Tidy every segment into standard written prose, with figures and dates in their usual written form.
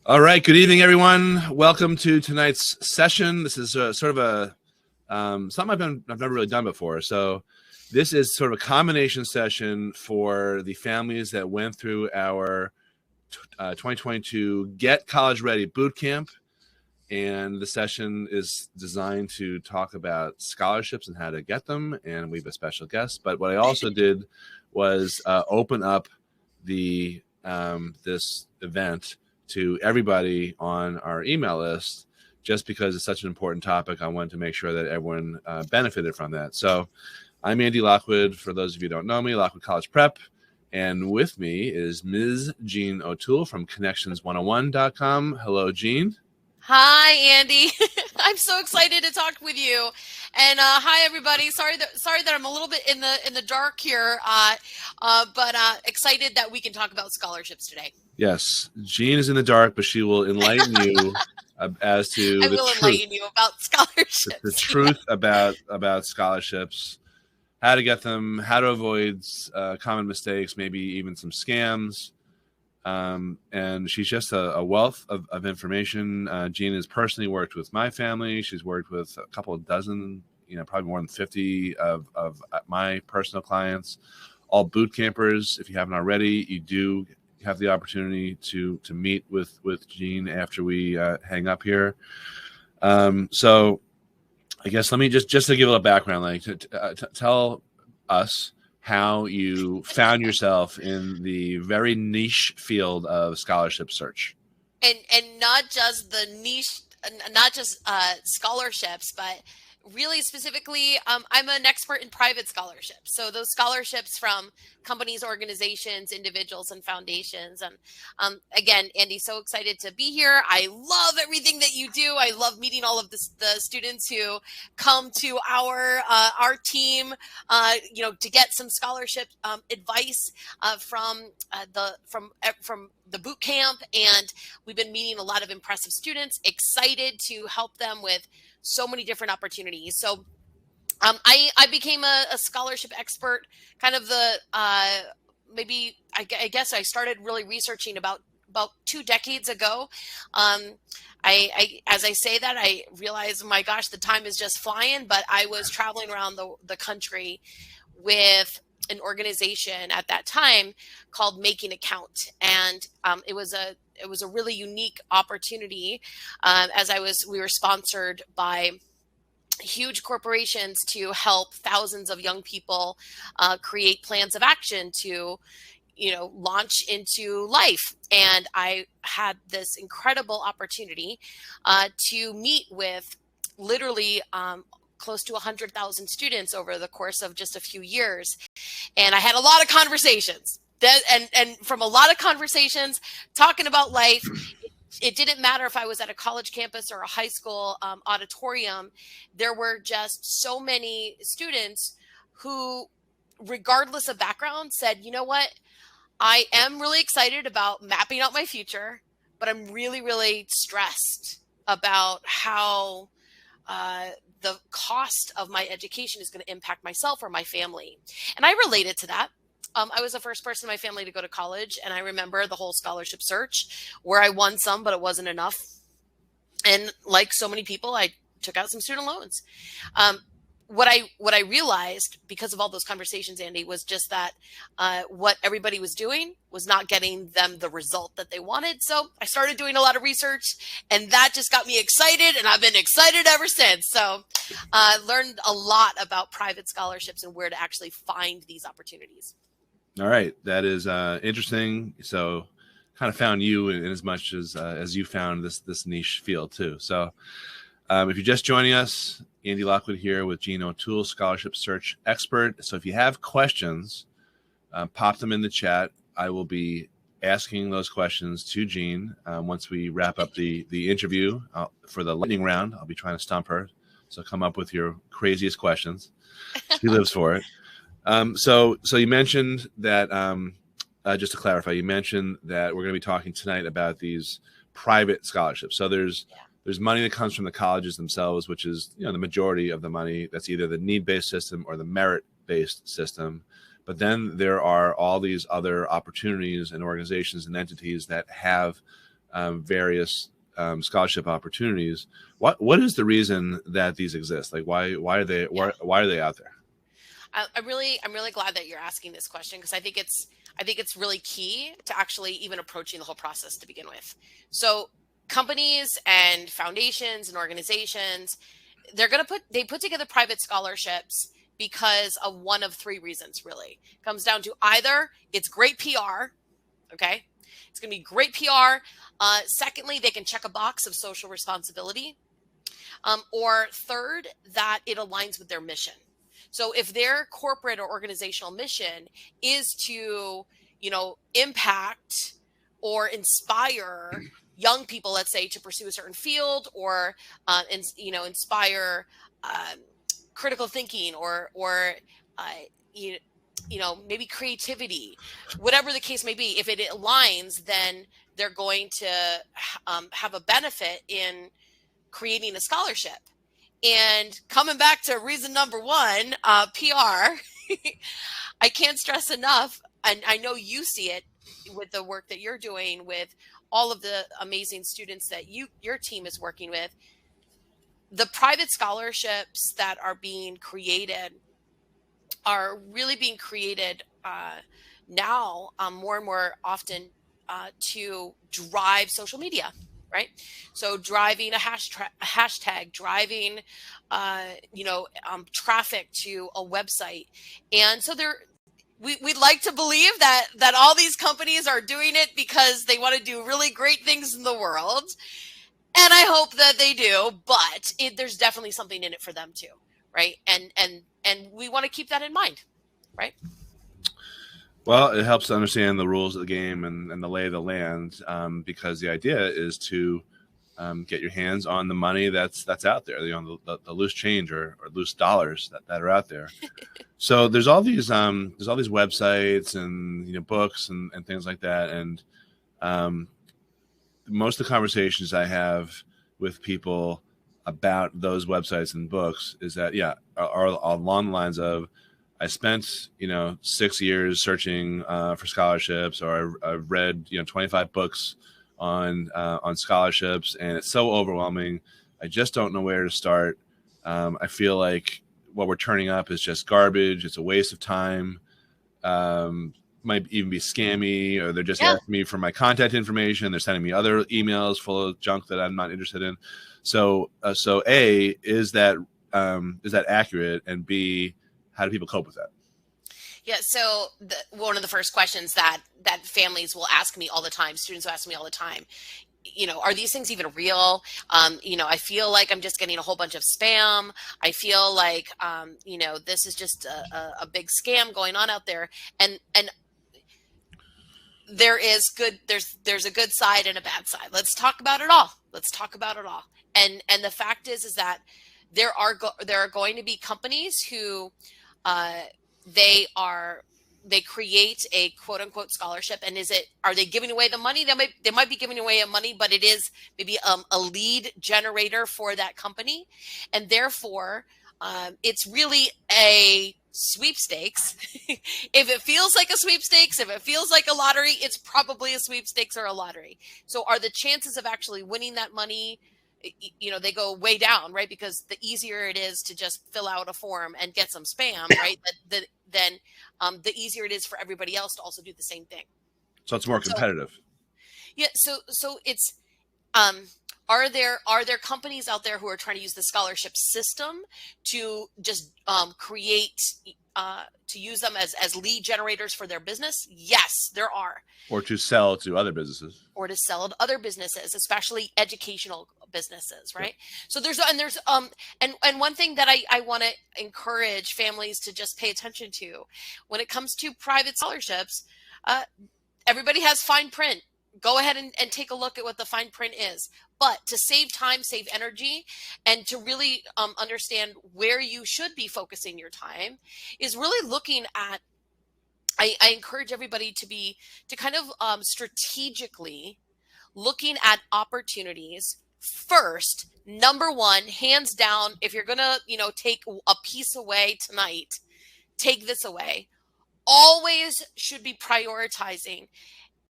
All right. Good evening, everyone. Welcome to tonight's session. This is sort of a something I've never really done before. So this is sort of a combination session for the families that went through our 2022 Get College Ready Boot Camp. And the session is designed to talk about scholarships and how to get them. And we have a special guest. But what I also did was open up the this event to everybody on our email list, just because it's such an important topic. I wanted to make sure that everyone benefited from that. So I'm Andy Lockwood. For those of you who don't know me, Lockwood College Prep. And with me is Ms. Jean O'Toole from connections101.com. Hello, Jean. Hi, Andy. I'm so excited to talk with you. And hi, everybody. Sorry that I'm a little bit in the dark here, but excited that we can talk about scholarships today. Yes, Jean is in the dark, but she will enlighten you as to I will enlighten you about scholarships. The truth about scholarships, how to get them, how to avoid common mistakes, maybe even some scams. And she's just a wealth of information. Jean has personally worked with my family. She's worked with a couple of dozen, probably more than 50 of my personal clients, all boot campers. If you haven't already, you do have the opportunity to meet with Jean after we hang up here. So I guess let me just to give a little background, like tell us how you found yourself in the very niche field of scholarship search. And not just the niche, not just scholarships, but really specifically, I'm an expert in private scholarships. So those scholarships from companies, organizations, individuals, and foundations. And again, Andy, so excited to be here. I love everything that you do. I love meeting all of the students who come to our team, to get some scholarship advice from the boot camp. And we've been meeting a lot of impressive students, excited to help them with so many different opportunities. So I became a scholarship expert, kind of I guess I started really researching about 2 decades ago. As I say that, I realize, my gosh, the time is just flying, but I was traveling around the country with an organization at that time called Making a Count. And it was a really unique opportunity, we were sponsored by huge corporations to help thousands of young people create plans of action to launch into life. And I had this incredible opportunity to meet with literally close to 100,000 students over the course of just a few years. And I had a lot of conversations. And from a lot of conversations talking about life, it didn't matter if I was at a college campus or a high school auditorium. There were just so many students who, regardless of background, said, you know what, I am really excited about mapping out my future, but I'm really, really stressed about how the cost of my education is going to impact myself or my family. And I related to that. I was the first person in my family to go to college, and I remember the whole scholarship search where I won some, but it wasn't enough. And like so many people, I took out some student loans. What I realized because of all those conversations, Andy, was just that what everybody was doing was not getting them the result that they wanted. So I started doing a lot of research, and that just got me excited, and I've been excited ever since. So I learned a lot about private scholarships and where to actually find these opportunities. All right. That is interesting. So kind of found you in as much as you found this niche field too. So if you're just joining us, Andy Lockwood here with Jean O'Toole, scholarship search expert. So if you have questions, pop them in the chat. I will be asking those questions to Jean once we wrap up the interview for the lightning round. I'll be trying to stump her. So come up with your craziest questions. She lives for it. So you mentioned that, just to clarify, you mentioned that we're going to be talking tonight about these private scholarships. So there's money that comes from the colleges themselves, which is, the majority of the money. That's either the need-based system or the merit-based system. But then there are all these other opportunities and organizations and entities that have various scholarship opportunities. What is the reason that these exist? Like why are they out there? I'm really glad that you're asking this question, because I think it's really key to actually even approaching the whole process to begin with. So companies and foundations and organizations, they put together private scholarships because of one of three reasons. Really comes down to either it's great PR. Okay, it's going to be great PR. Secondly, they can check a box of social responsibility. Or third, that it aligns with their mission. So if their corporate or organizational mission is to, impact or inspire young people, let's say, to pursue a certain field, or inspire critical thinking, or maybe creativity, whatever the case may be, if it aligns, then they're going to have a benefit in creating a scholarship. And coming back to reason number one, PR, I can't stress enough, and I know you see it with the work that you're doing with all of the amazing students that your team is working with. The private scholarships that are being created are really being created now more and more often to drive social media, right? So driving a hashtag, driving, traffic to a website. And so we'd like to believe that all these companies are doing it because they want to do really great things in the world. And I hope that they do, but there's definitely something in it for them too, right? And we want to keep that in mind, right? Well, it helps to understand the rules of the game and the lay of the land, because the idea is to get your hands on the money that's out there, the loose change or loose dollars that are out there. So there's all these websites and books and things like that, and most of the conversations I have with people about those websites and books is that are along the lines of, I spent 6 years searching for scholarships, or I've read 25 books on scholarships, and it's so overwhelming. I just don't know where to start. I feel like what we're turning up is just garbage. It's a waste of time. Might even be scammy, or they're just asking me for my contact information. They're sending me other emails full of junk that I'm not interested in. So A, is that accurate? And B, how do people cope with that? Yeah. So one of the first questions that families will ask me all the time, students will ask me all the time, are these things even real? I feel like I'm just getting a whole bunch of spam. I feel like, this is just a big scam going on out there. And there's a good side and a bad side. Let's talk about it all. And the fact is that there are going to be companies who they create a quote unquote scholarship, and are they giving away the money? They might be giving away money, but it is maybe a lead generator for that company, and therefore it's really a sweepstakes. If it feels like a sweepstakes, if it feels like a lottery, it's probably a sweepstakes or a lottery. So are the chances of actually winning that money, they go way down, right? Because the easier it is to just fill out a form and get some spam, right? Then the easier it is for everybody else to also do the same thing. So it's more competitive. So it's are there companies out there who are trying to use the scholarship system to just create to use them as lead generators for their business? Yes, there are. Or to sell to other businesses. Especially educational businesses, right? Yeah. So there's and one thing that I want to encourage families to just pay attention to when it comes to private scholarships. Everybody has fine print. Go ahead and take a look at what the fine print is. But to save time, save energy, and to really understand where you should be focusing your time is really looking at, I encourage everybody to kind of strategically looking at opportunities first. Number one, hands down, if you're going to, take a piece away tonight, take this away. Always should be prioritizing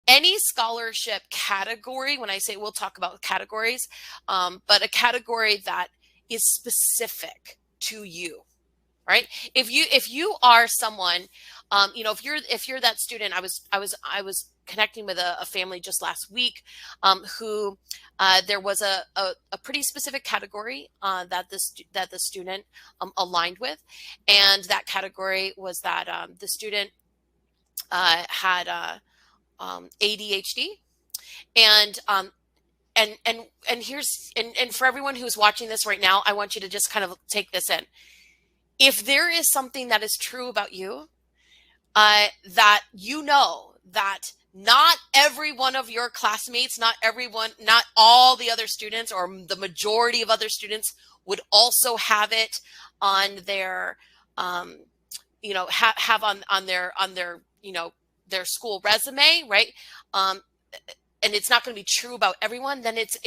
any scholarship category, when I say, we'll talk about categories, but a category that is specific to you, right? If you are someone, if you're that student, I was connecting with a family just last week, who there was a pretty specific category that the student aligned with, and that category was that the student had ADHD, and and for everyone who's watching this right now, I want you to just kind of take this in. If there is something that is true about you, that that not every one of your classmates, not all the other students, or the majority of other students would also have it on their, have on their, their school resume, right? And it's not going to be true about everyone, then it's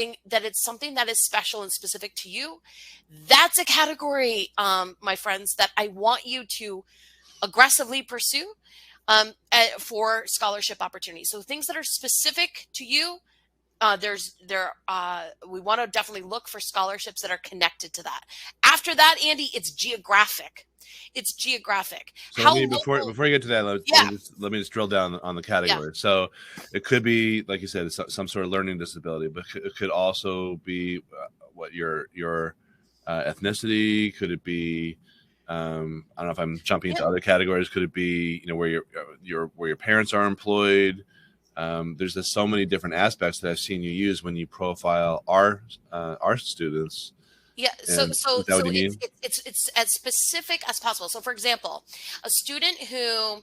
something that is special and specific to you. That's a category, my friends, that I want you to aggressively pursue for scholarship opportunities. So things that are specific to you, we want to definitely look for scholarships that are connected to that. After that, Andy, it's geographic. It's geographic. So before you get to that, let me just drill down on the category. Yeah. So it could be, like you said, some sort of learning disability, but it could also be what your ethnicity. Could it be? I don't know if I'm jumping into other categories. Could it be where your parents are employed? There's just so many different aspects that I've seen you use when you profile our students. Yeah. So it's as specific as possible. So for example, a student who,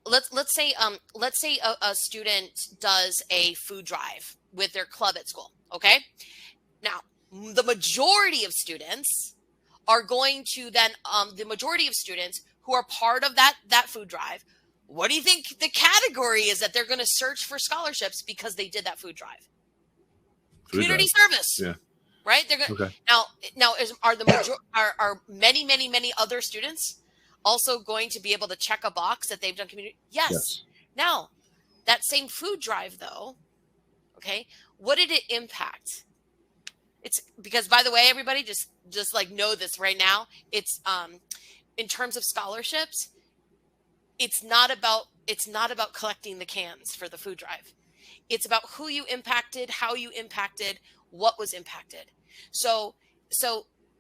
let's say a student does a food drive with their club at school. Okay. Now, the majority of students are going to then, the majority of students who are part of that food drive, what do you think the category is that they're going to search for scholarships because they did that food drive? Community service. Yeah. Right? They're going okay. Now are many other students also going to be able to check a box that they've done community? Yes. Now, that same food drive though, okay, what did it impact? It's because, by the way, everybody just like know this right now. It's in terms of scholarships, it's not about collecting the cans for the food drive. It's about who you impacted, how you impacted, what was impacted. So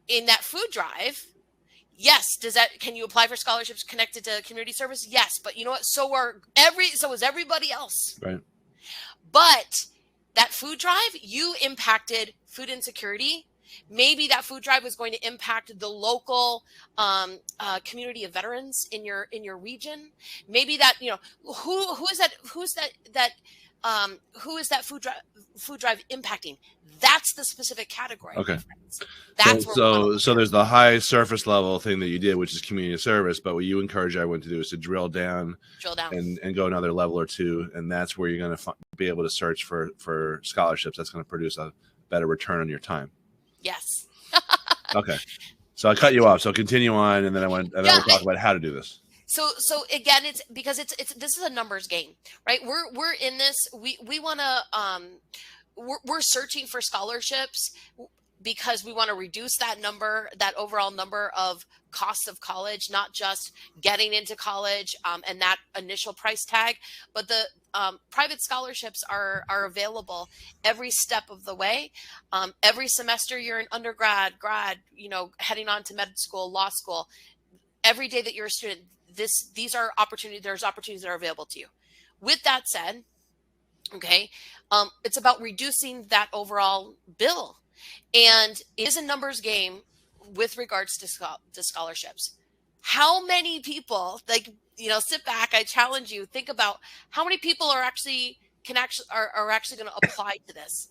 in that food drive, yes, can you apply for scholarships connected to community service? Yes, but you know what? So is everybody else. Right. But that food drive, you impacted food insecurity. Maybe that food drive was going to impact the local community of veterans in your region. Maybe that, who is that food drive impacting? That's the specific category. Okay. That's so there's the high surface level thing that you did, which is community service. But what you encourage everyone to do is to drill down and go another level or two, and that's where you're going to be able to search for scholarships. That's going to produce a better return on your time. Yes. Okay. So I cut you off. So continue on, and then we'll talk about how to do this. So again, it's because it's this is a numbers game, right? We're in this. We want to we're searching for scholarships because we want to reduce that overall number of costs of college, not just getting into college and that initial price tag, but the private scholarships are available every step of the way. Every semester you're in undergrad, grad, heading on to med school, law school. Every day that you're a student, there's opportunities that are available to you. With that said, okay, it's about reducing that overall bill. And it is a numbers game with regards to scholarships. How many people, sit back, I challenge you, think about how many people are actually going to apply to this.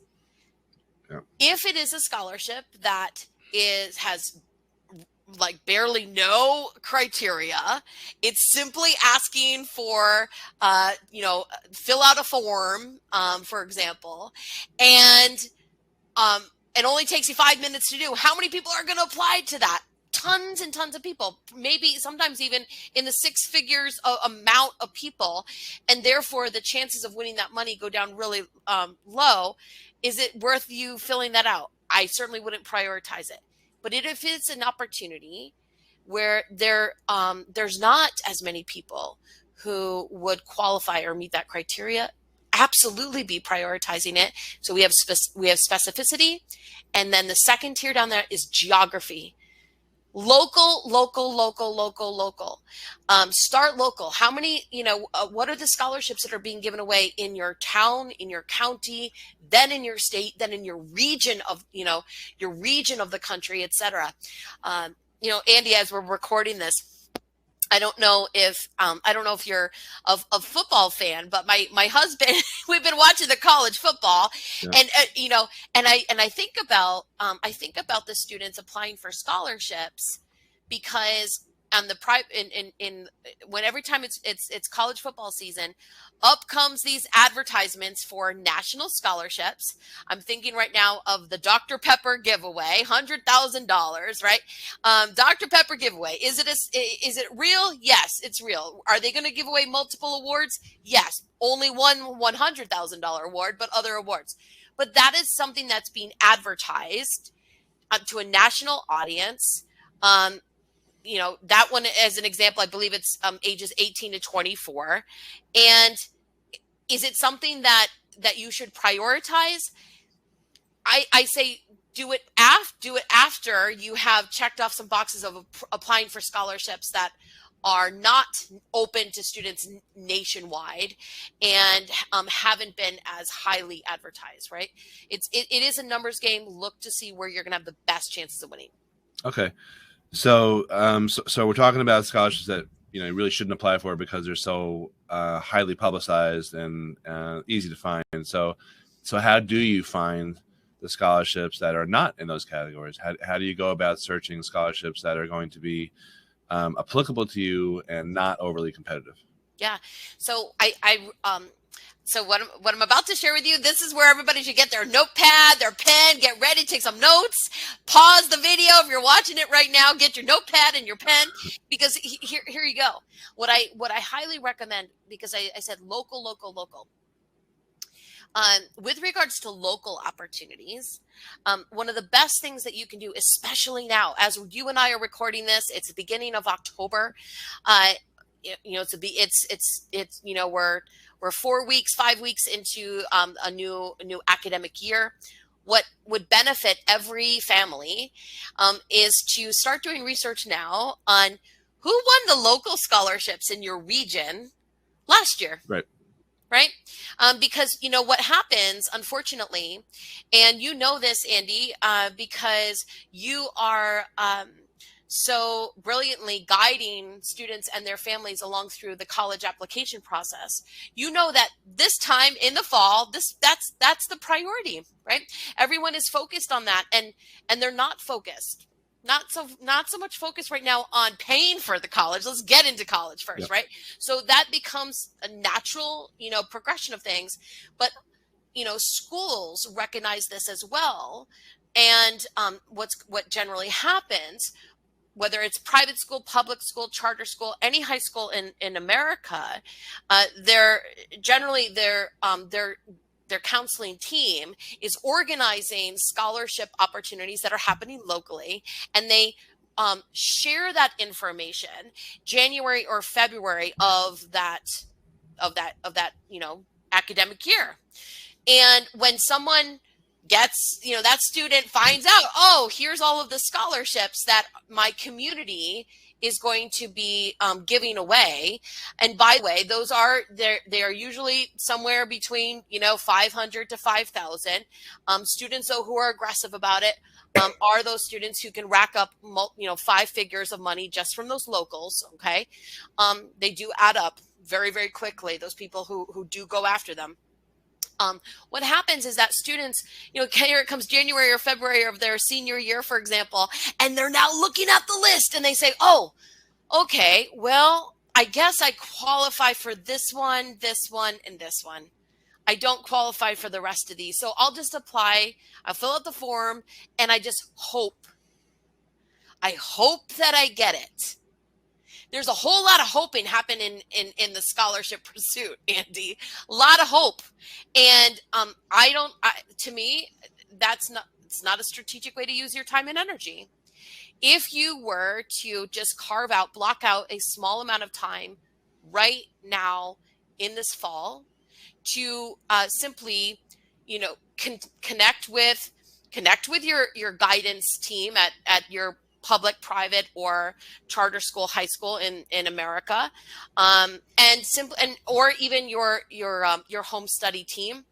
Yeah. If it is a scholarship that has barely no criteria, it's simply asking for, fill out a form, for example, and it only takes you 5 minutes to do. How many people are going to apply to that? tons and tons of people, maybe sometimes even in the six figures amount of people, and therefore the chances of winning that money go down really low. Is it worth you filling that out? I certainly wouldn't prioritize it. But if it's an opportunity where there's not as many people who would qualify or meet that criteria, absolutely be prioritizing it. So we have specificity, and then the second tier down there is geography. Local. Start local. How many, what are the scholarships that are being given away in your town, in your county, then in your state, then in your region of, your region of the country, et cetera. Andy, as we're recording this, I don't know if you're a football fan, but my husband, we've been watching the college football, Yeah. and I think about the students applying for scholarships, because on the when every time it's college football season, up comes these advertisements for national scholarships. I'm thinking right now of the Dr. Pepper giveaway, $100,000, right? Dr. Pepper giveaway. Is it real? Yes, it's real. Are they going to give away multiple awards? Yes. Only one $100,000 award, but other awards. But that is something that's being advertised to a national audience. That one, as an example, I believe it's ages 18 to 24. And is it something that you should prioritize? I say do it after you have checked off some boxes of applying for scholarships that are not open to students nationwide and haven't been as highly advertised, right? It is a numbers game. Look to see where you're going to have the best chances of winning. Okay. So we're talking about scholarships that you really shouldn't apply for because they're so highly publicized and easy to find. So how do you find the scholarships that are not in those categories? How do you go about searching scholarships that are going to be applicable to you and not overly competitive? Yeah. So So what I'm about to share with you, this is where everybody should get their notepad, their pen, get ready, take some notes, pause the video if you're watching it right now, get your notepad and your pen, because here you go. What I highly recommend, because I said local. With regards to local opportunities, one of the best things that you can do, especially now, as you and I are recording this, it's the beginning of October. We're 5 weeks into a new academic year. What would benefit every family is to start doing research now on who won the local scholarships in your region last year. Right? Because what happens, unfortunately, and you know this, Andy, because you are so brilliantly guiding students and their families along through the college application process. You know that this time in the fall, that's the priority, right? Everyone is focused on that, and they're not focused. Not so much focused right now on paying for the college. Let's get into college first, yep. Right? So that becomes a natural, progression of things. But, schools recognize this as well. And what generally happens, whether it's private school, public school, charter school, any high school in America, their counseling team is organizing scholarship opportunities that are happening locally, and they share that information January or February of that academic year. And when someone gets, that student finds out, oh, here's all of the scholarships that my community is going to be giving away. And by the way, they are usually somewhere between, 500 to 5,000. Students, though, who are aggressive about it are those students who can rack up, 5 figures of money just from those locals. Okay. They do add up very, very quickly, those people who do go after them. What happens is that students, here it comes January or February of their senior year, for example, and they're now looking at the list and they say, oh, okay, well, I guess I qualify for this one, and this one. I don't qualify for the rest of these. So I'll just apply, I'll fill out the form, and I just hope I hope that I get it. There's a whole lot of hoping happening in the scholarship pursuit, Andy. A lot of hope. And to me, it's not a strategic way to use your time and energy. If you were to just block out a small amount of time right now in this fall to simply, connect with your guidance team at your public, private, or charter school, high school in America, or even your home study team,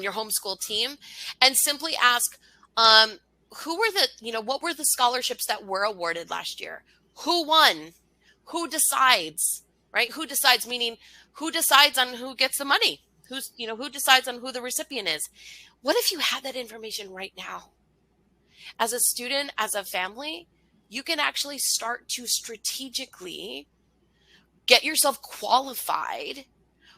your homeschool team, and simply ask, what were the scholarships that were awarded last year? Who won? Who decides? Right? Who decides? Meaning, who decides on who gets the money? Who decides on who the recipient is? What if you had that information right now? As a student, as a family, you can actually start to strategically get yourself qualified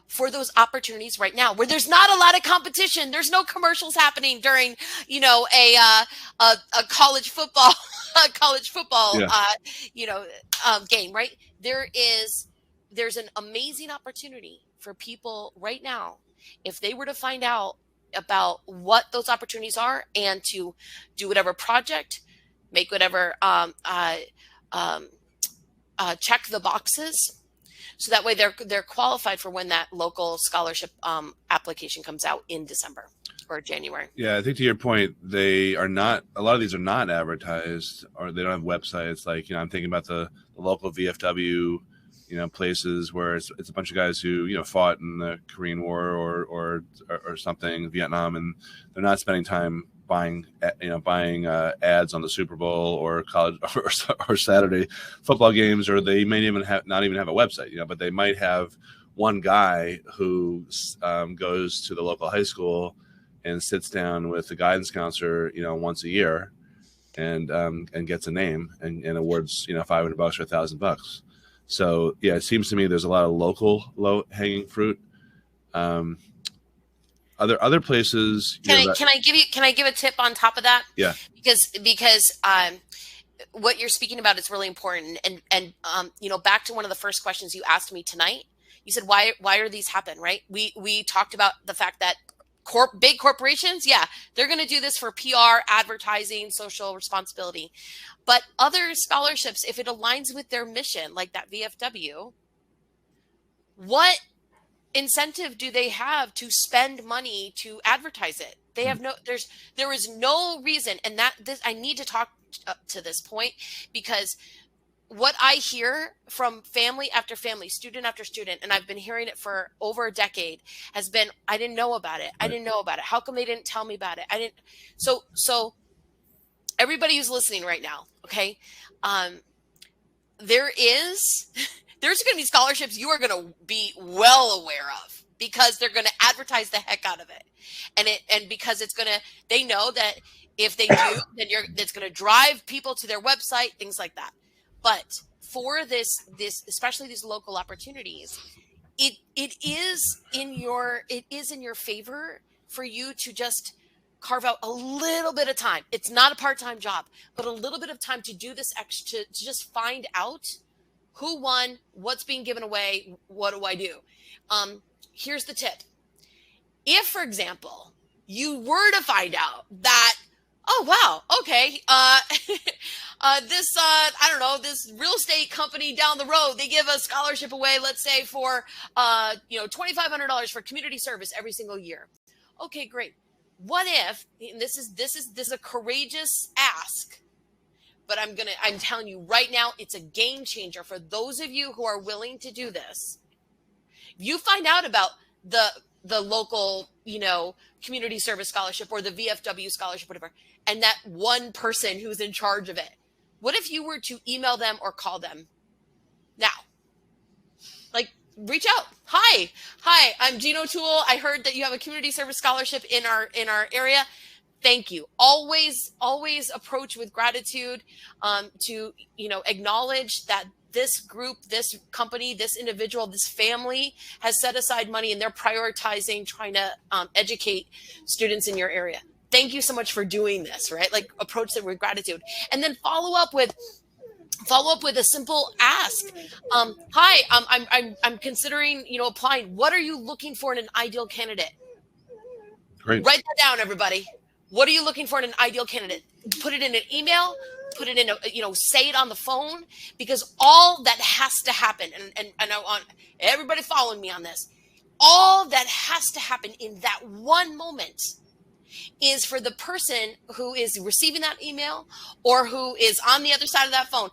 for those opportunities right now, where there's not a lot of competition. There's no commercials happening during, a college football, game, right? There's an amazing opportunity for people right now, if they were to find out about what those opportunities are and to do whatever project, make whatever check the boxes, so that way they're qualified for when that local scholarship application comes out in December or January. Yeah, I think to your point, a lot of these are not advertised, or they don't have websites. Like, I'm thinking about the local VFW, places where it's a bunch of guys who, fought in the Korean War or something, Vietnam, and they're not spending time buying ads on the Super Bowl or college or Saturday football games, or they may not even have a website, but they might have one guy who goes to the local high school and sits down with the guidance counselor, once a year, and gets a name and awards, $500 or $1,000. So yeah, it seems to me there's a lot of local low hanging fruit. Other places. Can I give a tip on top of that? Yeah. Because what you're speaking about is really important. And back to one of the first questions you asked me tonight, you said, why are these happen, right? We talked about the fact that big corporations, yeah, they're going to do this for PR, advertising, social responsibility. But other scholarships, if it aligns with their mission, like that VFW, what incentive do they have to spend money to advertise it? They have there is no reason. And I need to talk to this point, because what I hear from family after family, student after student, and I've been hearing it for over a decade, has been, I didn't know about it. I didn't know about it. How come they didn't tell me about it? So everybody who's listening right now, okay, there's going to be scholarships you are going to be well aware of, because they're going to advertise the heck out of it. And because they know that if they do, then it's going to drive people to their website, things like that. But for this, especially these local opportunities, it is in your favor for you to just carve out a little bit of time. It's not a part-time job, but a little bit of time to do this extra, to just find out who won, what's being given away, what do I do? Here's the tip. If, for example, you were to find out that, oh, wow, okay, this real estate company down the road, they give a scholarship away, let's say for, $2,500 for community service every single year. Okay, great. What if, and this is a courageous ask, but I'm telling you right now, it's a game changer for those of you who are willing to do this. You find out about the local, community service scholarship or the VFW scholarship, whatever, and that one person who's in charge of it. What if you were to email them or call them now? Like, reach out. Hi, I'm Gino Toole. I heard that you have a community service scholarship in our area. Thank you. Always approach with gratitude, to, acknowledge that this group, this company, this individual, this family has set aside money and they're prioritizing trying to educate students in your area. thank you so much for doing this, right? Like approach it with gratitude, and then follow up with a simple ask. Hi, I'm considering, applying. What are you looking for in an ideal candidate? Great. Write that down, everybody. What are you looking for in an ideal candidate? Put it in an email, put it in say it on the phone, because all that has to happen, and I want everybody following me on this, all that has to happen in that one moment is for the person who is receiving that email or who is on the other side of that phone,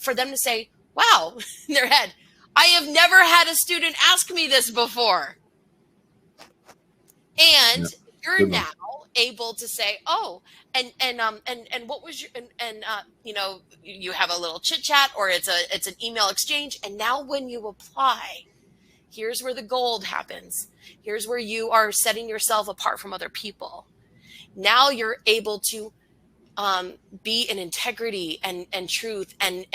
for them to say, wow, in their head, I have never had a student ask me this before. And you're now able to say, oh, and what was your, you have a little chit chat, or it's an email exchange. And now when you apply, here's where the gold happens. Here's where you are setting yourself apart from other people. Now you're able to be in integrity and truth and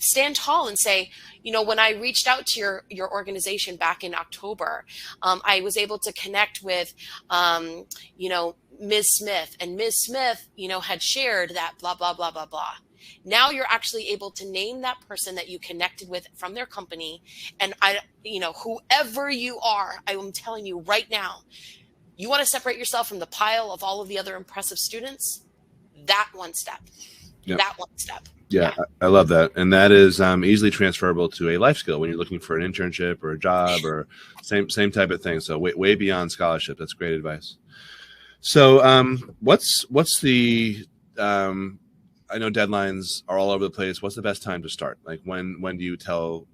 stand tall and say, when I reached out to your organization back in October, I was able to connect with, Ms. Smith, and Ms. Smith, had shared that blah, blah, blah, blah, blah. Now you're actually able to name that person that you connected with from their company. And whoever you are, I am telling you right now, you want to separate yourself from the pile of all of the other impressive students. That one step. Yep. That one step. Yeah, I love that. And that is easily transferable to a life skill when you're looking for an internship or a job or same type of thing. So way beyond scholarship. That's great advice. So what's the I know deadlines are all over the place. What's the best time to start? Like when do you tell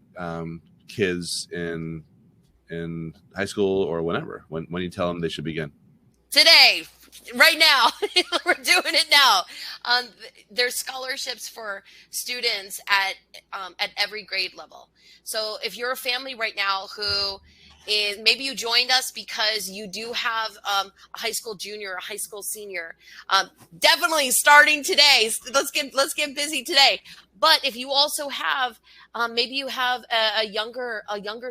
kids in high school or whenever? When you tell them they should begin? Today, right now. We're doing it now. There's scholarships for students at every grade level. So if you're a family right now who is, maybe you joined us because you do have a high school junior or a high school senior, definitely starting today. Let's get busy today. But if you also have, maybe you have a younger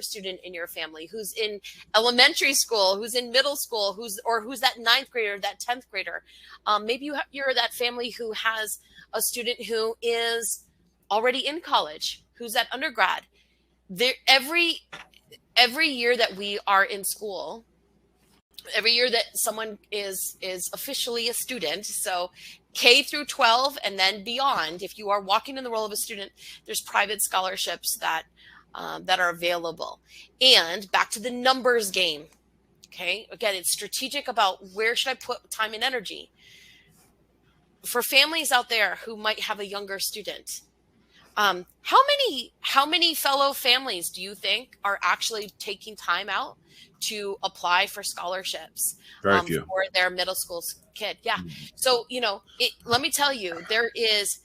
student in your family who's in elementary school, who's in middle school, who's that 9th grader, that 10th grader. Maybe you're that family who has a student who is already in college, who's at undergrad. Every year that we are in school, every year that someone is officially a student, so K through 12 and then beyond, if you are walking in the role of a student, there's private scholarships that are available. And back to the numbers game. Okay, again, it's strategic about where should I put time and energy. For families out there who might have a younger student, how many fellow families do you think are actually taking time out to apply for scholarships for their middle school kid? Yeah. So, let me tell you, there is,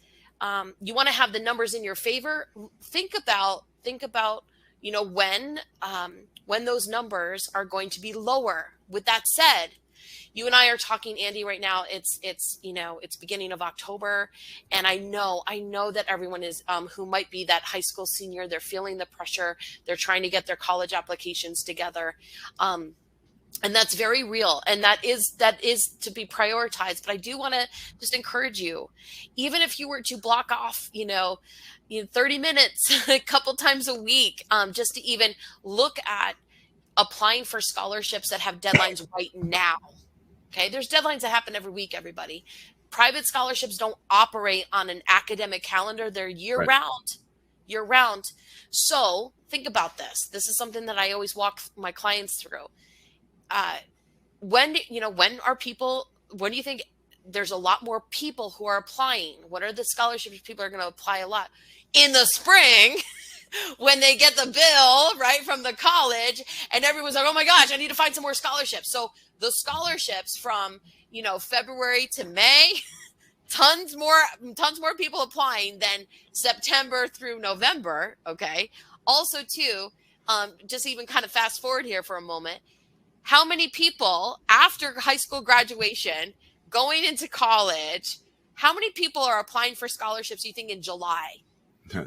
you want to have the numbers in your favor. Think about, when those numbers are going to be lower. With that said, you and I are talking, Andy, right now. It's beginning of October, and I know that everyone is who might be that high school senior. They're feeling the pressure. They're trying to get their college applications together, and that's very real. And that is to be prioritized. But I do want to just encourage you, even if you were to block off, 30 minutes a couple times a week, just to even look at applying for scholarships that have deadlines right now. Okay, there's deadlines that happen every week, everybody. Private scholarships don't operate on an academic calendar. They're year round. So think about this. This is something that I always walk my clients through. When do you think there's a lot more people who are applying? What are the scholarships people are going to apply a lot? In the spring, when they get the bill, right, from the college, and everyone's like, oh my gosh, I need to find some more scholarships. So the scholarships from, February to May, tons more people applying than September through November. Okay. Also too, just even kind of fast forward here for a moment. How many people after high school graduation going into college, how many people are applying for scholarships, you think, in July?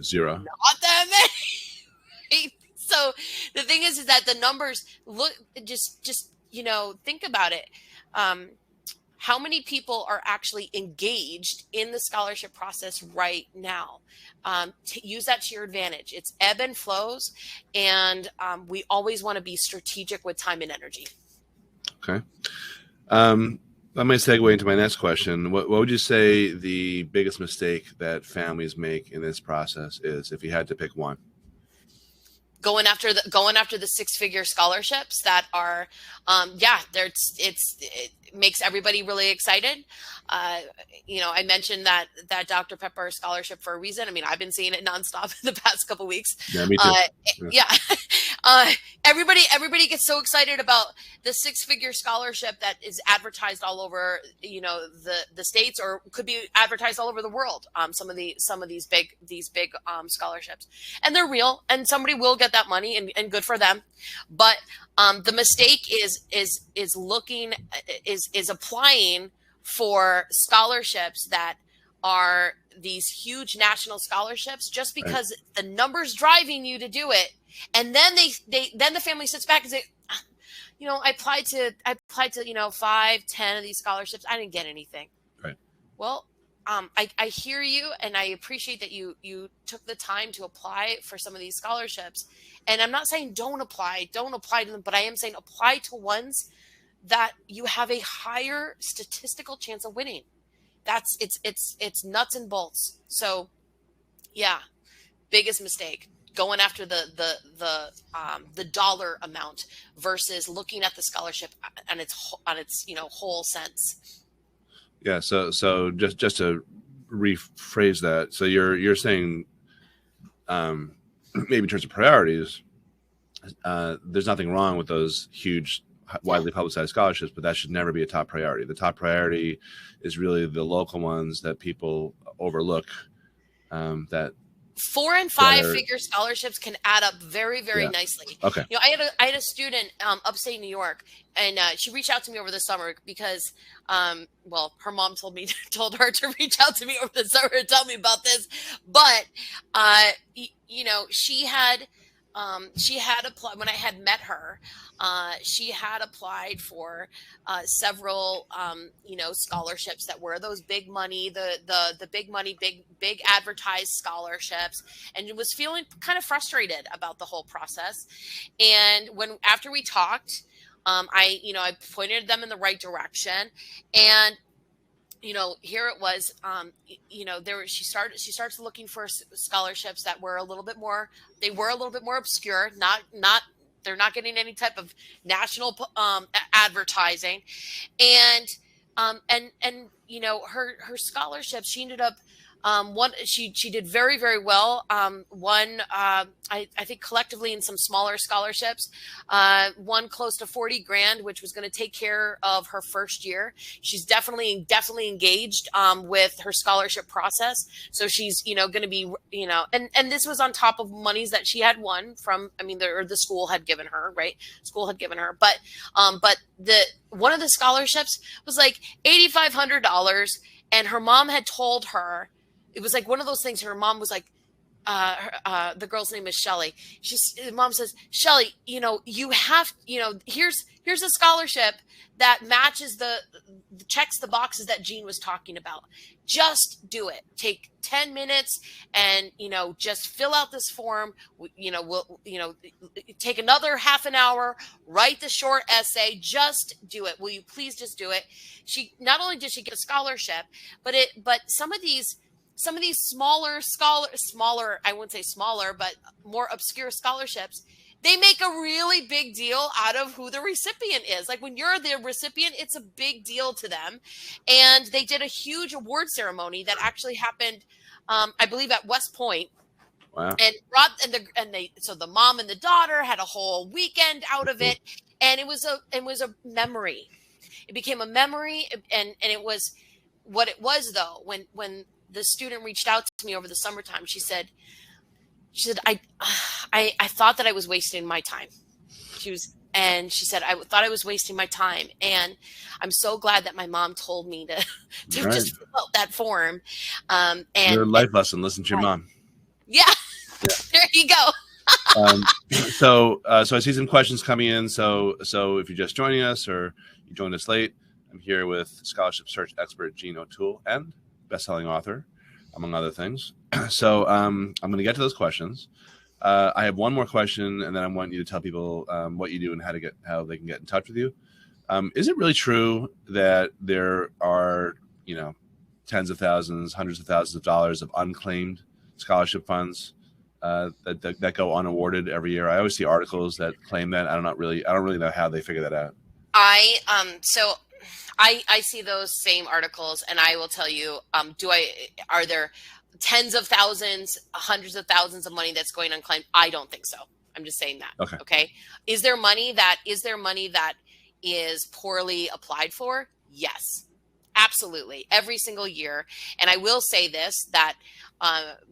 Zero. Not that many. Right? So the thing is that the numbers look, just think about it. how many people are actually engaged in the scholarship process right now? Use that to your advantage. It's ebb and flows, and we always want to be strategic with time and energy. Okay. That might segue into my next question. What would you say the biggest mistake that families make in this process is, if you had to pick one? Going after the six-figure scholarships that are, it makes everybody really excited. I mentioned that Dr. Pepper scholarship for a reason. I mean, I've been seeing it nonstop in the past couple of weeks. Yeah, me too. Everybody gets so excited about the six-figure scholarship that is advertised all over, the states, or could be advertised all over the world. Some of these big scholarships, and they're real, and somebody will get that money, and good for them. But the mistake is applying for scholarships that are these huge national scholarships just because the numbers driving you to do it. And then then the family sits back and say, I applied to 5, 10 of these scholarships. I didn't get anything. Right. Well, I hear you, and I appreciate that you took the time to apply for some of these scholarships. And I'm not saying don't apply to them, but I am saying apply to ones that you have a higher statistical chance of winning. It's nuts and bolts. So yeah, biggest mistake, going after the dollar amount versus looking at the scholarship on its whole sense. Yeah. So just to rephrase that, so you're saying, maybe in terms of priorities, there's nothing wrong with those huge, widely publicized scholarships, but that should never be a top priority. The top priority is really the local ones that people overlook. That 4 and 5 figure scholarships can add up very, very nicely. Okay. I had a student upstate New York, and she reached out to me over the summer because, her mom told her to reach out to me over the summer to tell me about this. But, she had applied when I had met her. She had applied for several, scholarships that were those big money, the big money, big advertised scholarships, and was feeling kind of frustrated about the whole process. And after we talked, I pointed them in the right direction, and here it was, she starts looking for scholarships that were a little bit more obscure, they're not getting any type of national advertising. And her scholarships, she ended up, she did very, very well. I think collectively in some smaller scholarships, one close to 40 grand, which was going to take care of her first year. She's definitely engaged with her scholarship process. So she's, going to be, and this was on top of monies that she had won from, the school had given her, right? School had given her, but one of the scholarships was like $8,500, and her mom had told her, it was like one of those things. Her mom was like, the girl's name is Shelly. The mom says, Shelly, you have, here's a scholarship that matches checks the boxes that Jean was talking about. Just do it. Take 10 minutes and, just fill out this form. We'll take another half an hour, write the short essay, just do it. Will you please just do it? Not only did she get a scholarship, but some of these smaller, I wouldn't say smaller, but more obscure scholarships, they make a really big deal out of who the recipient is. Like when you're the recipient, it's a big deal to them. And they did a huge award ceremony that actually happened, I believe, at West Point. Wow. So the mom and the daughter had a whole weekend out of it. And it was a memory. It became a memory. And it was what it was, though, when the student reached out to me over the summertime. She said, I thought that I was wasting my time. She said, I thought I was wasting my time. And I'm so glad that my mom told me to just fill out that form. And your life lesson, listen to your mom. Yeah. There you go. So I see some questions coming in. So if you're just joining us or you joined us late, I'm here with scholarship search expert Gene O'Toole and best-selling author, among other things. So I'm going to get to those questions. I have one more question, and then I want you to tell people what you do and how they can get in touch with you. Is it really true that there are, tens of thousands, hundreds of thousands of dollars of unclaimed scholarship funds that go unawarded every year? I always see articles that claim that. I don't really know how they figure that out. I see those same articles, and I will tell you, are there tens of thousands, hundreds of thousands of money that's going unclaimed? I don't think so. I'm just saying that. Okay. Is there money that is poorly applied for? Yes, absolutely. Every single year. And I will say this, that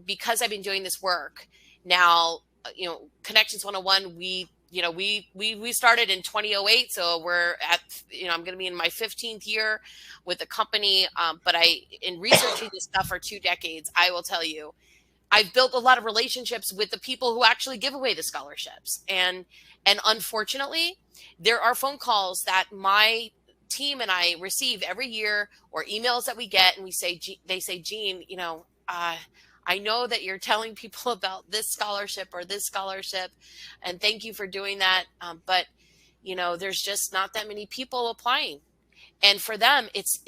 because I've been doing this work now, Connections 101, we started in 2008. So we're at, I'm going to be in my 15th year with the company. But in researching this stuff for 2 decades, I will tell you, I've built a lot of relationships with the people who actually give away the scholarships. And unfortunately, there are phone calls that my team and I receive every year, or emails that we get, and they say, Gene, I know that you're telling people about this scholarship or this scholarship, and thank you for doing that. But there's just not that many people applying. And for them, it's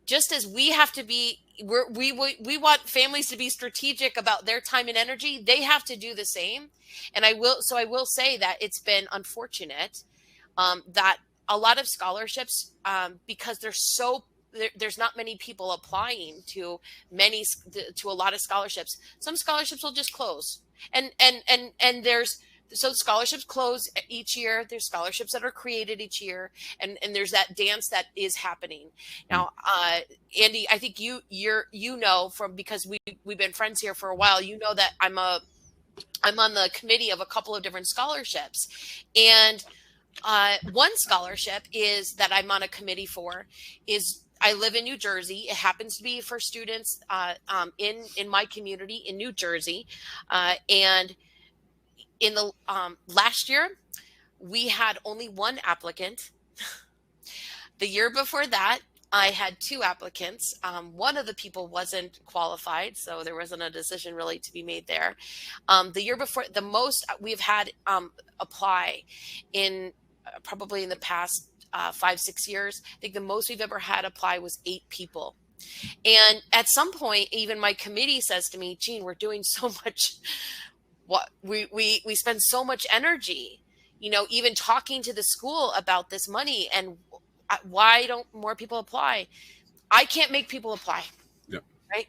just as we have to be, we want families to be strategic about their time and energy, they have to do the same. And I will say that it's been unfortunate that a lot of scholarships, because there's not many people applying to a lot of scholarships. Some scholarships will just close, and so scholarships close each year. There's scholarships that are created each year, and there's that dance that is happening now. Andy, I think you know, from, because we've been friends here for a while, that I'm on the committee of a couple of different scholarships, and one scholarship is that I'm on a committee for is, I live in New Jersey. It happens to be for students in my community in New Jersey, and in the last year, we had only one applicant. The year before that, I had 2 applicants. One of the people wasn't qualified, so there wasn't a decision really to be made there. The year before, the most we've had apply in probably in the past 5-6 years, I think the most we've ever had apply was 8 people. And at some point, even my committee says to me, Gene, we're doing so much. What we spend so much energy, even talking to the school about this money, and why don't more people apply? I can't make people apply. Yep. Right.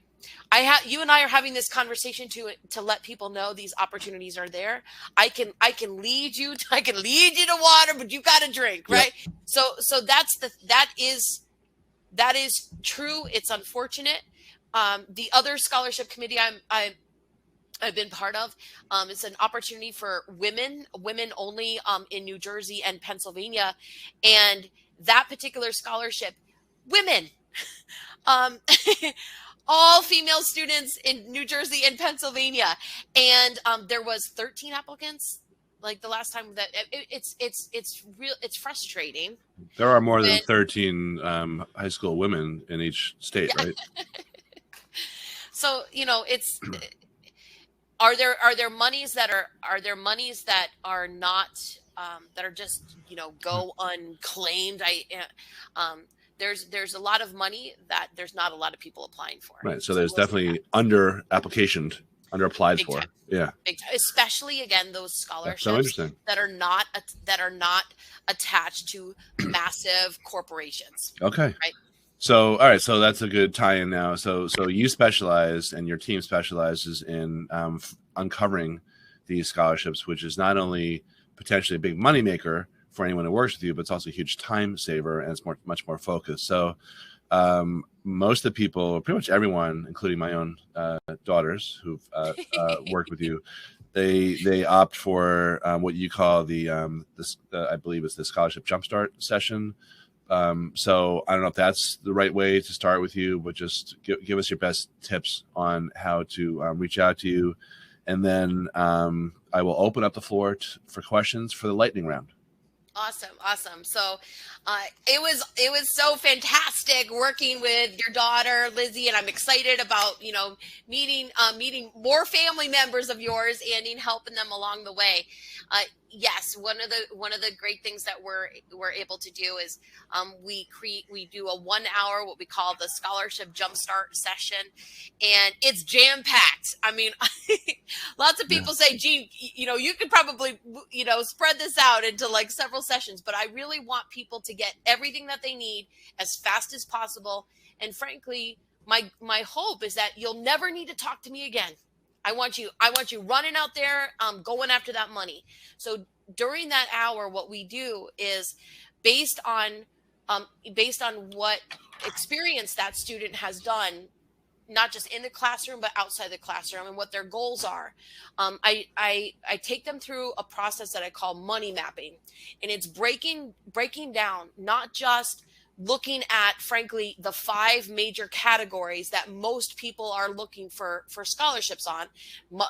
You and I are having this conversation to let people know these opportunities are there. I can lead you to water, but you got to drink. Right. Yep. So that is true. It's unfortunate. The other scholarship committee I've been part of, it's an opportunity for women only, in New Jersey and Pennsylvania. And that particular scholarship, women, all female students in New Jersey and Pennsylvania. And there was 13 applicants. Like the last time that it's frustrating. There are more than 13 high school women in each state, yeah. Right? So, it's, Are there monies that are not that are just go unclaimed? There's a lot of money that there's not a lot of people applying for. Right. So there's definitely under applied for. Time. Yeah. Big time. Especially again those scholarships so interesting. that are not attached to massive corporations. Okay. Right. So, all right. So that's a good tie-in now. So you specialize, and your team specializes in uncovering these scholarships, which is not only potentially a big moneymaker for anyone who works with you, but it's also a huge time saver, and it's much more focused. So most of the people, pretty much everyone, including my own daughters who've worked with you, they opt for what you call I believe it's the scholarship jumpstart session. So I don't know if that's the right way to start with you, but just give us your best tips on how to reach out to you. And then I will open up the floor for questions for the lightning round. Awesome. So, it was so fantastic working with your daughter Lizzie, and I'm excited about meeting more family members of yours, Andy, and helping them along the way. Yes, one of the great things that we're able to do is we do a 1 hour what we call the scholarship jumpstart session, and it's jam packed. I mean, lots of Yeah. people say, Gene, you could probably, spread this out into like several sessions, but I really want people to get everything that they need as fast as possible. And frankly, my hope is that you'll never need to talk to me again. I want you running out there, going after that money. So during that hour, what we do is based on based on what experience that student has done, not just in the classroom but outside the classroom, and what their goals are. I take them through a process that I call money mapping, and it's breaking down, not just looking at, frankly, the five major categories that most people are looking for scholarships on.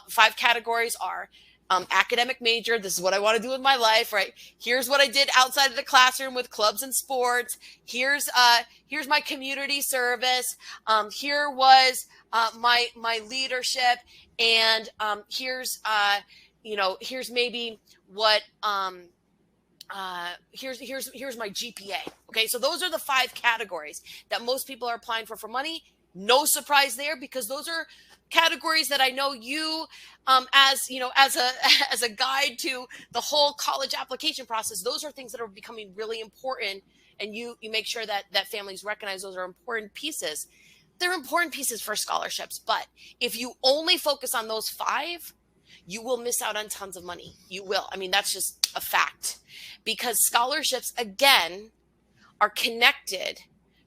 Five categories are academic major. This is what I want to do with my life, right? Here's what I did outside of the classroom with clubs and sports. Here's my community service. Here was my leadership, and here's maybe what here's my GPA. Okay, so those are the five categories that most people are applying for money. No surprise there, because those are categories that I know you, as a as a guide to the whole college application process. Those are things that are becoming really important, and you make sure that families recognize those are important pieces. They're important pieces for scholarships, but if you only focus on those five, you will miss out on tons of money. You will. I mean, that's just a fact, because scholarships, again, are connected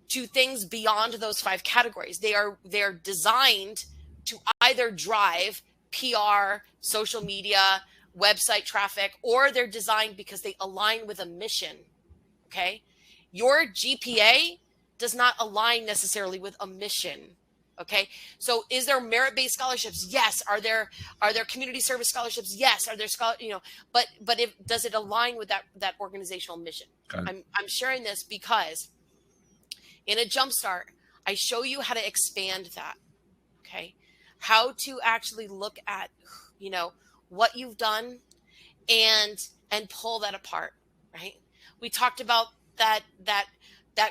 to things beyond those five categories. They're designed to either drive PR, social media, website traffic, or they're designed because they align with a mission. Okay? Your GPA does not align necessarily with a mission. Okay, so is there merit-based scholarships? Yes. Are there community service scholarships? Yes. Are there but if does it align with that organizational mission? I'm sharing this because in a jumpstart, I show you how to expand that. Okay, how to actually look at what you've done and pull that apart. Right. We talked about that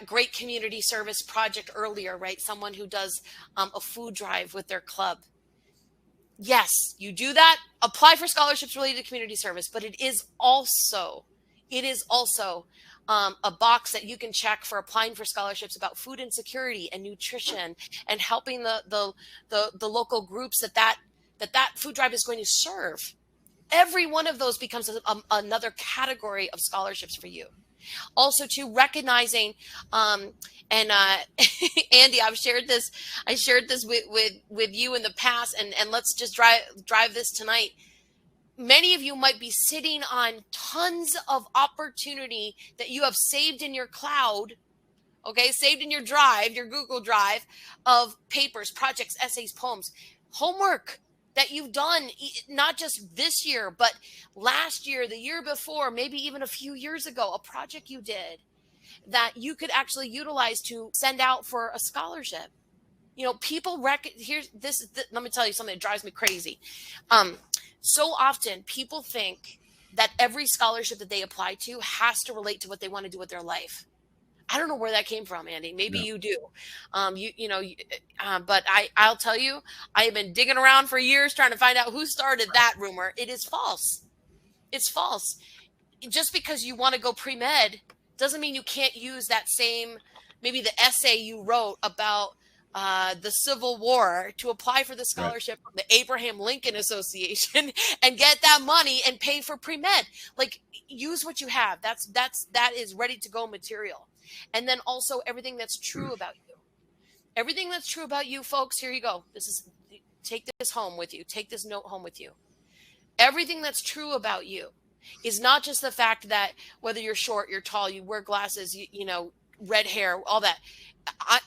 great community service project earlier, right? Someone who does a food drive with their club. Yes, you do that. Apply for scholarships related to community service, but it is also a box that you can check for applying for scholarships about food insecurity and nutrition, and helping the local groups that food drive is going to serve. Every one of those becomes another category of scholarships for you. Also, to recognizing, and Andy, I shared this with you in the past, and let's just drive this tonight. Many of you might be sitting on tons of opportunity that you have saved in your cloud. Okay, saved in your drive, your Google Drive, of papers, projects, essays, poems, homework that you've done, not just this year, but last year, the year before, maybe even a few years ago, a project you did that you could actually utilize to send out for a scholarship. People let me tell you something that drives me crazy. So often people think that every scholarship that they apply to has to relate to what they want to do with their life. I don't know where that came from, Andy. Maybe you do. But I'll tell you, I have been digging around for years trying to find out who started that rumor. It is false. It's false. Just because you want to go pre-med doesn't mean you can't use that same, maybe the essay you wrote about the Civil War to apply for the scholarship from the Abraham Lincoln Association and get that money and pay for pre-med. Like, use what you have. That is ready to go material. And then also everything that's true about you. Everything that's true about you, folks, here you go. Take this home with you. Take this note home with you. Everything that's true about you is not just the fact that whether you're short, you're tall, you wear glasses, red hair, all that.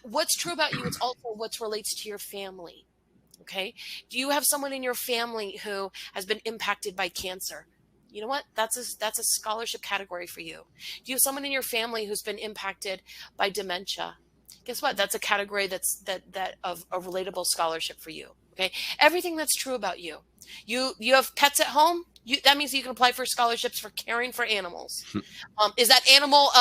What's true about you is also what relates to your family. Okay. Do you have someone in your family who has been impacted by cancer? You know what? That's a scholarship category for you. Do you have someone in your family who's been impacted by dementia? Guess what? That's a category that of a relatable scholarship for you. Okay. Everything that's true about you. You have pets at home. That means you can apply for scholarships for caring for animals. Is that animal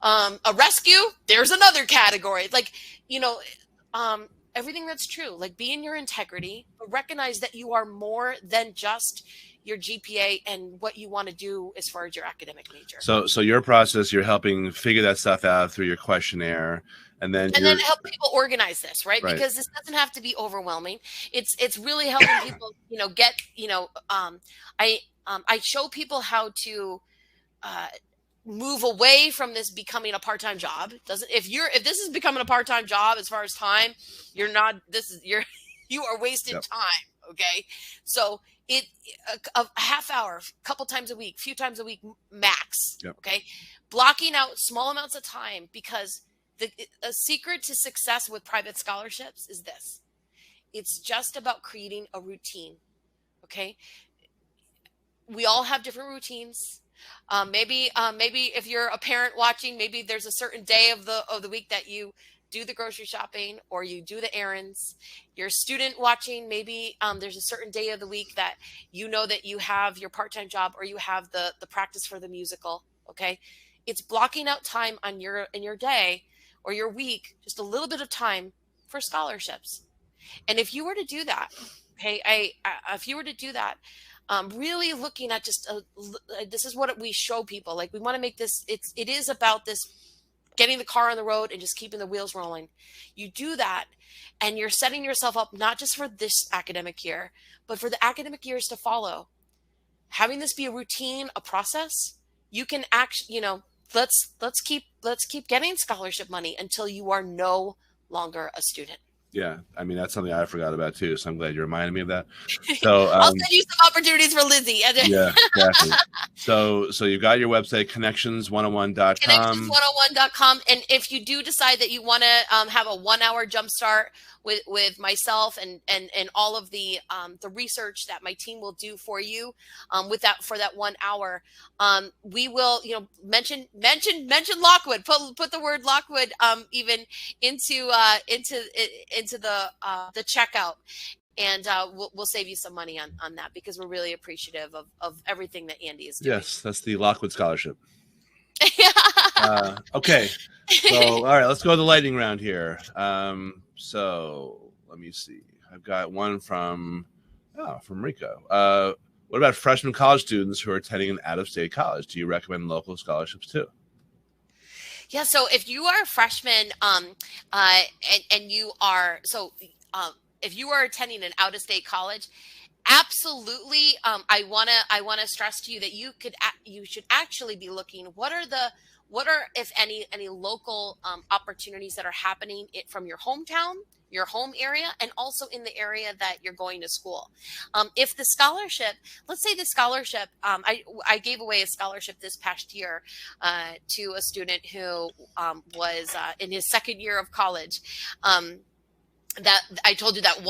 a rescue? There's another category. Like, everything that's true. Like, be in your integrity, but recognize that you are more than just your GPA and what you want to do as far as your academic major. So your process, you're helping figure that stuff out through your questionnaire, and then help people organize this, right? Because this doesn't have to be overwhelming. It's really helping people, get, I show people how to move away from this becoming a part-time job. If this is becoming a part-time job as far as time, you are wasting time. Okay. So a half hour, a couple times a week, few times a week max. Yep. Okay. Blocking out small amounts of time, because a secret to success with private scholarships is this. It's just about creating a routine. Okay. We all have different routines. Maybe if you're a parent watching, maybe there's a certain day of the week that you do the grocery shopping or you do the errands. You're a student watching, maybe there's a certain day of the week that that you have your part-time job or you have the practice for the musical. Okay. It's blocking out time in your day or your week, just a little bit of time for scholarships. And if you were to do that, okay, if you were to do that, really looking at just this is what we show people. Like, we want to make this. It is about this, getting the car on the road and just keeping the wheels rolling. You do that, and you're setting yourself up not just for this academic year, but for the academic years to follow. Having this be a routine, a process, you can actually, let's keep getting scholarship money until you are no longer a student. Yeah, I mean, that's something I forgot about too, so I'm glad you reminded me of that. So I'll send you some opportunities for Lizzie. Yeah, exactly. So you've got your website, connections101.com. Connections101.com. And if you do decide that you want to have a 1 hour jumpstart with myself and all of the research that my team will do for you for that 1 hour, we will mention Lockwood. Put the word Lockwood even into the checkout, and we'll save you some money on that, because we're really appreciative of everything that Andy is doing. Yes, that's the Lockwood Scholarship. Okay, so all right, let's go to the lightning round here. So let me see. I've got one from Rico. What about freshman college students who are attending an out-of-state college? Do you recommend local scholarships too? Yeah. So if you are a freshman, and you are if you are attending an out-of-state college, absolutely, I wanna stress to you that you should actually be looking. What are if any local opportunities that are happening from your hometown, your home area, and also in the area that you're going to school. If the scholarship, let's say the scholarship, I gave away a scholarship this past year to a student who was in his second year of college. That I told you that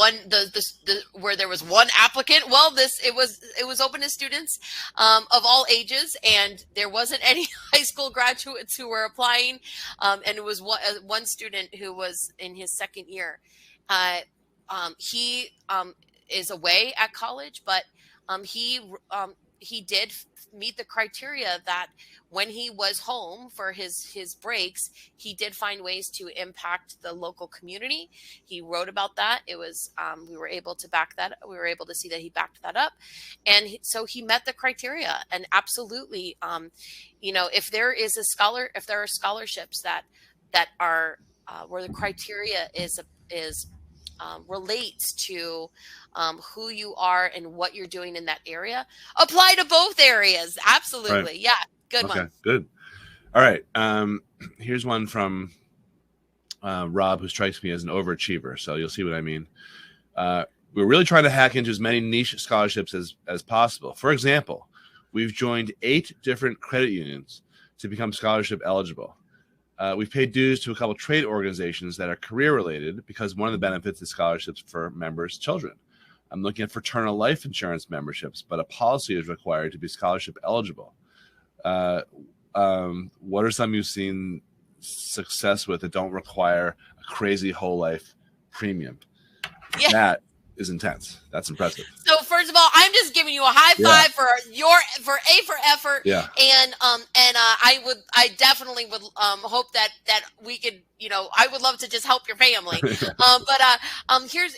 where there was one applicant. Well, it was open to students of all ages, and there wasn't any high school graduates who were applying, and it was one student who was in his second year. He is away at college, but he did meet the criteria that when he was home for his breaks, he did find ways to impact the local community. He wrote about that. It was we were able to see that he backed that up, and so he met the criteria. And absolutely, if there are scholarships that are where the criteria is relates to who you are and what you're doing in that area, apply to both areas. Absolutely. Right. Yeah. Good one. Okay, good. All right. Here's one from Rob, who strikes me as an overachiever. So you'll see what I mean. We're really trying to hack into as many niche scholarships as possible. For example, we've joined 8 different credit unions to become scholarship eligible. We've paid dues to a couple trade organizations that are career related because one of the benefits is scholarships for members' children. I'm looking at fraternal life insurance memberships, but a policy is required to be scholarship eligible. What are some you've seen success with that don't require a crazy whole life premium? Yeah. That is intense. That's impressive. So first of all, I'm just giving you a high five for effort. Yeah. And I definitely would hope that we could, I would love to just help your family. But here's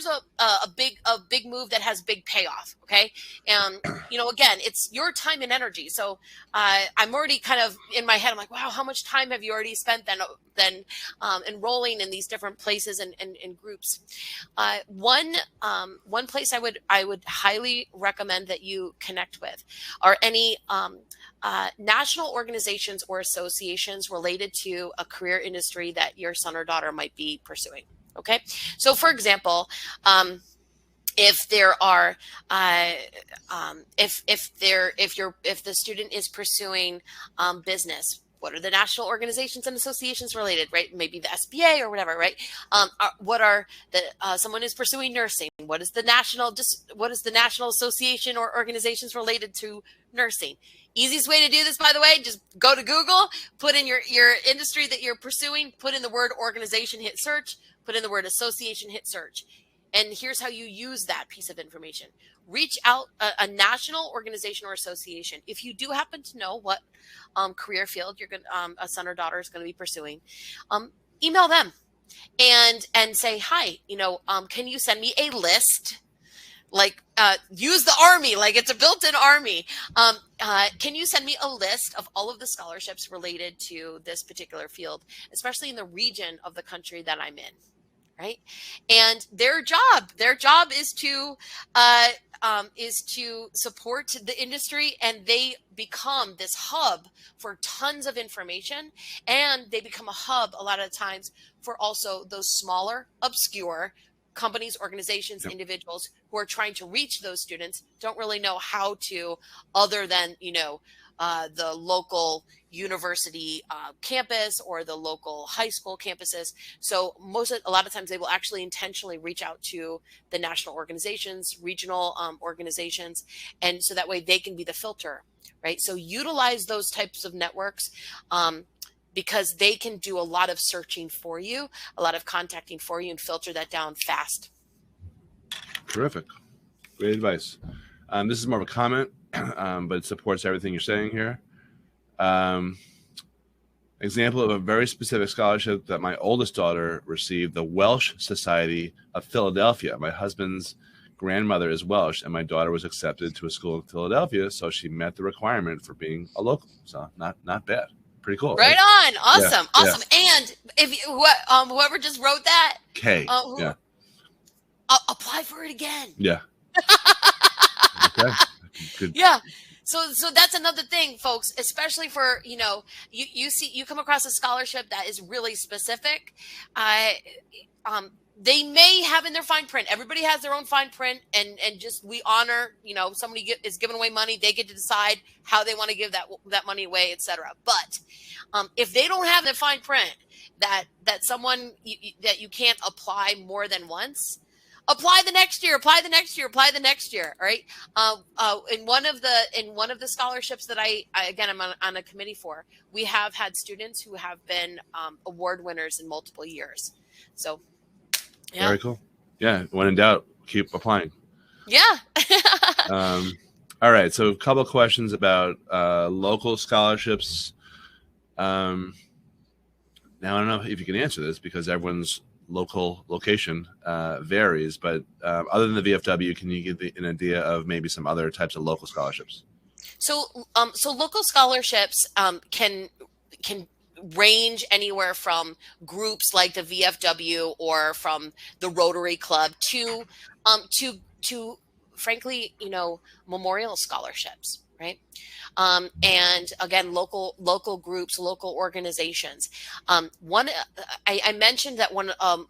a big move that has big payoff. Okay. And again, it's your time and energy. So I'm already kind of in my head. I'm like, wow, how much time have you already spent then enrolling in these different places and groups? One place I would highly recommend that you connect with are any national organizations or associations related to a career industry that your son or daughter might be pursuing. Okay, so for example, if there are if the student is pursuing business, what are the national organizations and associations related, right? Maybe the SBA or whatever, right? What are the someone is pursuing nursing? What is the national association or organizations related to nursing? Easiest way to do this, by the way, just go to Google, put in your industry that you're pursuing, put in the word organization, hit search, put in the word association, hit search. And here's how you use that piece of information. Reach out a national organization or association. If you do happen to know what career field a son or daughter is going to be pursuing, email them and say, hi, can you send me a list? Like use the Army, like it's a built-in Army. Can you send me a list of all of the scholarships related to this particular field, especially in the region of the country that I'm in? Right. And their job is to support the industry, and they become this hub for tons of information, and they become a hub a lot of times for also those smaller, obscure companies, organizations, Yep. individuals who are trying to reach those students, don't really know how to, other than, the local university campus or the local high school campuses. So a lot of times they will actually intentionally reach out to the national organizations, regional organizations, and so that way they can be the filter, right? So utilize those types of networks because they can do a lot of searching for you, a lot of contacting for you, and filter that down fast. Terrific. Great advice. This is more of a comment, but it supports everything you're saying here. Example of a very specific scholarship that my oldest daughter received, the Welsh Society of Philadelphia. My husband's grandmother is Welsh, and my daughter was accepted to a school in Philadelphia, so she met the requirement for being a local. So not bad. Pretty cool. Right on. Awesome. Yeah, awesome. Yeah. And if whoever just wrote that, yeah. Apply for it again. Yeah. Okay. Good. Yeah. So that's another thing, folks, especially for, you come across a scholarship that is really specific. They may have in their fine print. Everybody has their own fine print, and just we honor, somebody is giving away money. They get to decide how they want to give that money away, etc. But if they don't have the fine print that someone that you can't apply more than once, apply the next year. Apply the next year. All right. In one of the scholarships that I'm on a committee for, we have had students who have been award winners in multiple years. So. Yeah. Very cool. Yeah. When in doubt, keep applying. Yeah. All right. So a couple of questions about local scholarships. Now, I don't know if you can answer this because everyone's local location varies, but other than the VFW, can you give an idea of maybe some other types of local scholarships? So local scholarships can range anywhere from groups like the VFW or from the Rotary Club to frankly, memorial scholarships, right? And again, local groups, local organizations. I mentioned that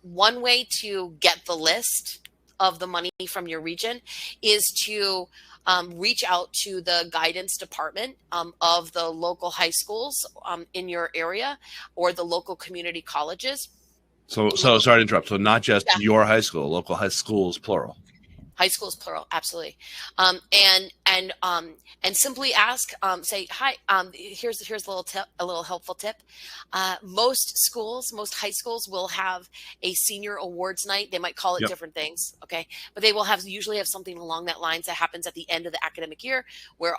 one way to get the list of the money from your region is to reach out to the guidance department of the local high schools in your area or the local community colleges. So sorry to interrupt. So not just your high school, local high schools, plural. High school is plural, absolutely. And simply ask, say, hi. Here's a little tip, a little helpful tip. Most high schools will have a senior awards night. They might call it different things, okay, but they will usually have something along that lines that happens at the end of the academic year, where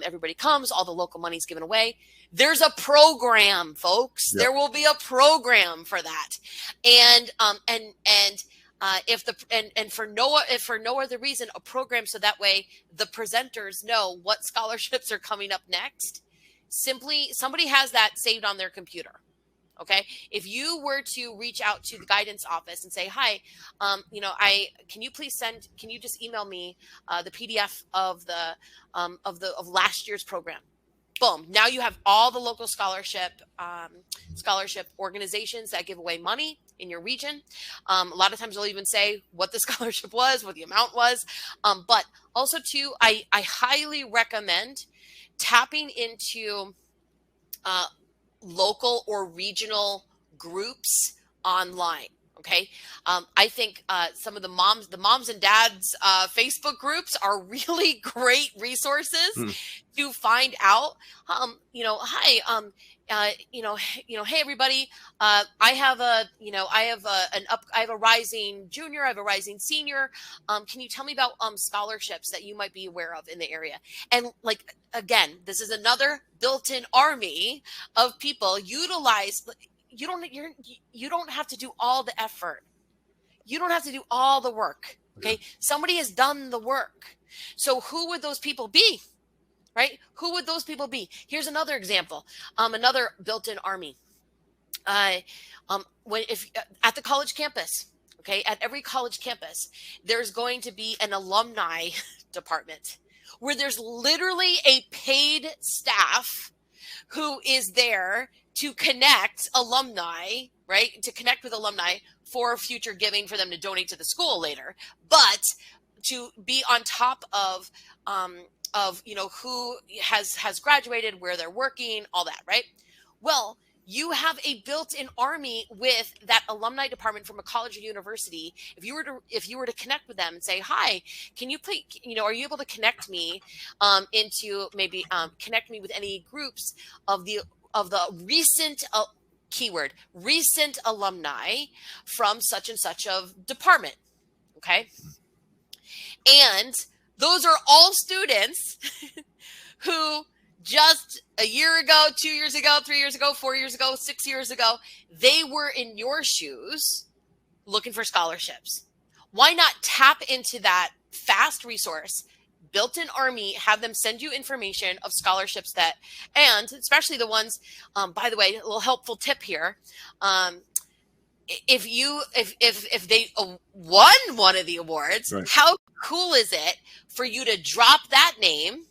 everybody comes, all the local money's given away. There's a program, folks. There will be a program for that, and if for no other reason, a program so that way the presenters know what scholarships are coming up next. Simply, somebody has that saved on their computer. Okay, if you were to reach out to the guidance office and say, hi, can you just email me the PDF of last year's program? Boom. Now you have all the local scholarship organizations that give away money in your region. A lot of times they'll even say what the scholarship was, what the amount was. But also too, I highly recommend tapping into local or regional groups online. Okay. I think some of the moms and dads Facebook groups are really great resources to find out, hey, everybody, I have a rising junior, I have a rising senior. Can you tell me about scholarships that you might be aware of in the area? And like, again, this is another built-in army of people. Utilize. You don't have to do all the effort. You don't have to do all the work. Okay. Somebody has done the work. So who would those people be? Right? Who would those people be? Here's another example. Another built-in army. If at the college campus, okay, at every college campus, there's going to be an alumni department where there's literally a paid staff who is there to connect alumni, right? To connect with alumni for future giving, for them to donate to the school later, but to be on top of who has graduated, where they're working, all that, right? Well, you have a built-in army with that alumni department from a college or university. If you were to connect with them and say, hi, can you please, are you able to connect me connect me with any groups of the recent keyword recent alumni from such and such of department, okay? And those are all students who just a year ago, 2 years ago, 3 years ago, 4 years ago, 6 years ago, they were in your shoes looking for scholarships. Why not tap into that fast resource, built-in army, have them send you information of scholarships and especially the ones, by the way, a little helpful tip here. If they won one of the awards, right, how cool is it for you to drop that name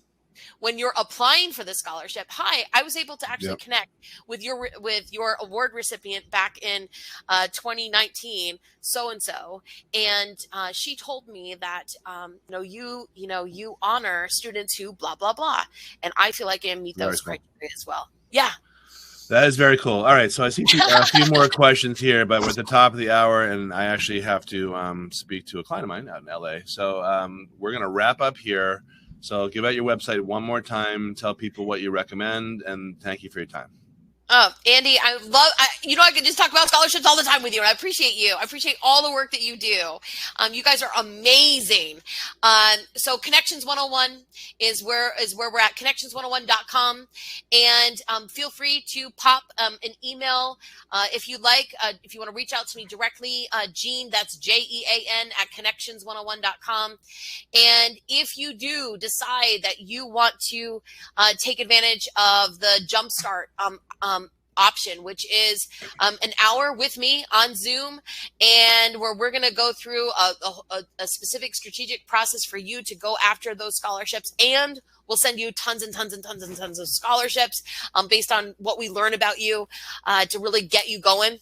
when you're applying for the scholarship? Hi, I was able to actually connect with your award recipient back in 2019, so and so, and she told me that you honor students who blah blah blah, and I feel like I meet those criteria as well. Yeah. That is very cool. All right, so I see a few more questions here, but we're at the top of the hour, and I actually have to speak to a client of mine out in LA. So we're going to wrap up here. So give out your website one more time, tell people what you recommend, and thank you for your time. Oh, Andy, I could just talk about scholarships all the time with you, and I appreciate you. I appreciate all the work that you do. You guys are amazing. So Connections 101 is where we're at, connections101.com. And feel free to pop an email if you like. If you want to reach out to me directly, Jean, that's JEAN at connections101.com. And if you do decide that you want to take advantage of the Jumpstart option, which is an hour with me on Zoom, and where we're going to go through a specific strategic process for you to go after those scholarships, and we'll send you tons and tons and tons and tons of scholarships based on what we learn about you to really get you going,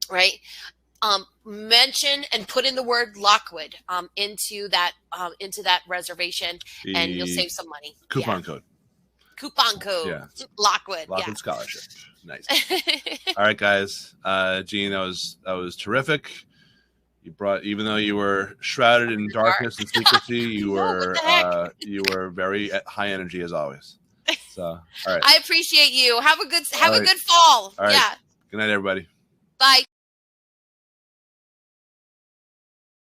right? Mention and put in the word Lockwood into that reservation, and you'll save some money. Coupon code. Lockwood Scholarship. Nice. All right, guys. Jean, that was terrific. You brought, even though you were shrouded in darkness and secrecy, you were very high energy as always. So, all right. I appreciate you. Have a good fall. All right. Yeah. Good night, everybody. Bye.